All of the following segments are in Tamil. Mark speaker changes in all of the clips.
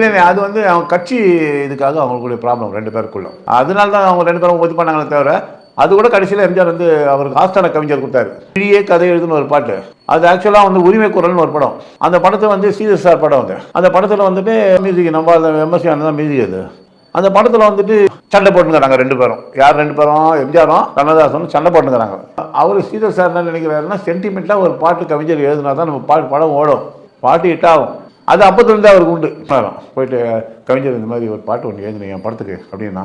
Speaker 1: இல்லை அது வந்து அவங்க கட்சி இதுக்காக அவங்களுக்குடைய ப்ராப்ளம் 2 பேருக்குள்ள. அதனால தான் அவங்க 2 பேரும் இது பண்ணாங்களே தவிர, அது கூட கடைசியில் எம்ஜிஆர் வந்து அவருக்கு ஆஸ்தான கவிஞர் கொடுத்தாரு. கிழியே கதை எழுதுன்னு ஒரு பாட்டு. அது ஆக்சுவலாக வந்து உரிமை குரல்னு ஒரு படம். அந்த படத்தை வந்து சீரியஸ் சார் படம் வந்து அந்த படத்தில் வந்துட்டு மியூசிக் நம்ம எம்எஸ்சி ஆனது தான் மியூசிக் அது. அந்த படத்தில் வந்துட்டு சண்டை போட்டுங்கிறாங்க 2 பேரும். யார் 2 பேரும்? எம்ஜிஆரும் கண்ணதாசனும் சண்டை போட்டுங்கிறாங்க. அவர் சீரியஸ் சார் என்ன நினைக்கிறாருன்னா, சென்டிமெண்ட்டாக ஒரு பாட்டு கவிஞர் எழுதினா தான் நம்ம படம் ஓடும், பாட்டு ஹிட் ஆகும். அது அப்போதுலேருந்து அவருக்கு உண்டு. போயிட்டு கவிஞர் இந்த மாதிரி ஒரு பாட்டு ஒன்று எழுதினேன் என் படத்துக்கு அப்படின்னா,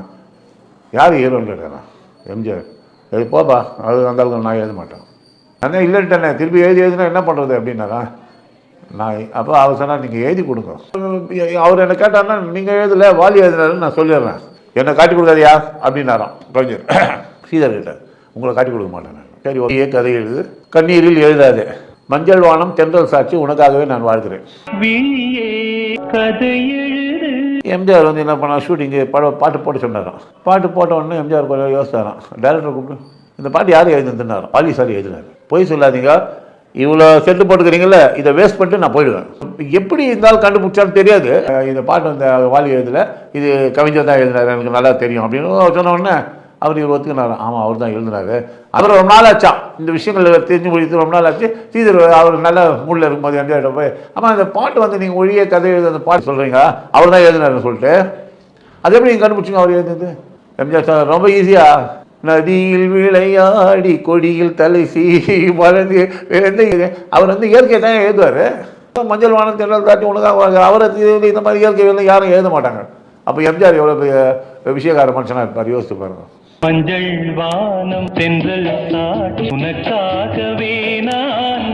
Speaker 1: யார் ஹீரோன்னு கேட்குறேன். எம்ஜிஆர். அது போப்பா, அது அந்த அளவுக்கு நான் எழுத மாட்டேன். நான் இல்லைன்ட்டேனே, திருப்பி எழுதினா என்ன பண்ணுறது அப்படின்னாரா. நான் அப்போ அவர் சொன்னால் நீங்கள் எழுதி கொடுங்க. அவர் என்னை கேட்டார்னா, நீங்கள் எழுதலை வாலி எழுதினாருன்னு நான் சொல்லிடுறேன், என்னை காட்டி கொடுக்காதியா அப்படின்னாராம் கவிஞர் ஸ்ரீதர்கிட்ட. உங்களை காட்டி கொடுக்க மாட்டேன். சரி, ஒரே கதை எழுது, கண்ணீரில் எழுதாது, மஞ்சள் வானம் தென்றல் சாட்சி, உனக்காகவே நான் வாழ்கிறேன். எம்ஜிஆர் வந்து என்ன பண்ணா, ஷூட்டிங்கு பாட்டு போட்டு சொன்னாராம். பாட்டு போட்ட உடனே எம்ஜிஆர் கொஞ்சம் யோசிச்சாராம். டைரக்டர் கூப்பிட்டு, இந்த பாட்டு யார் எழுதுனார்? வாலி சார் எழுதினார். பொய் சொல்லாதீங்க, இவ்வளோ செட்டு போட்டுக்கிறீங்கள, இதை வேஸ்ட் பண்ணிட்டு நான் போயிடுவேன். எப்படி இருந்தாலும் கண்டுபிடிச்சாலும் தெரியாது, இந்த பாட்டு வந்து வாலி எழுதலை, இது கவிஞர் தான் எழுதினார், எனக்கு நல்லா தெரியும் அப்படின்னு சொன்ன உடனே அவர் இவர் ஒத்துக்கினார். ஆமாம், அவர் தான் எழுதினாரு. அவர் ரொம்ப நாள் ஆச்சா இந்த விஷயங்கள் தெரிஞ்சு முடித்து, ரொம்ப நாள் ஆச்சு. ஸ்ரீதர் அவர் நல்ல மூடில் இருக்கும்போது எம்ஜிஆர்கிட்ட போய், ஆமாம் இந்த பாட்டு வந்து நீங்கள் ஒழிய கதை எழுத அந்த பாட்டு சொல்கிறீங்க, அவர் தான் எழுதினாருன்னு சொல்லிட்டு, அது எப்படி நீங்கள் கண்டுபிடிச்சிங்க அவர் எழுதுனது? எம்ஜிஆர் சார் ரொம்ப ஈஸியாக, நதியில் விளையாடி கொடியில் தலை வளர்ந்து அவர் வந்து இயற்கை தான் எழுதுவார். மஞ்சள் வானம் தென்றல் தாட்டி உனக்காக, அவரை இந்த மாதிரி இயற்கை யாரும் எழுத மாட்டாங்க. அப்போ எம்ஜிஆர் எவ்வளோ விஷயக்கார மனுஷனாக இருப்பார், யோசித்து பாருங்க. மஞ்சள் வானம் தென்றல் தாட்டி உனக்காகவே நான்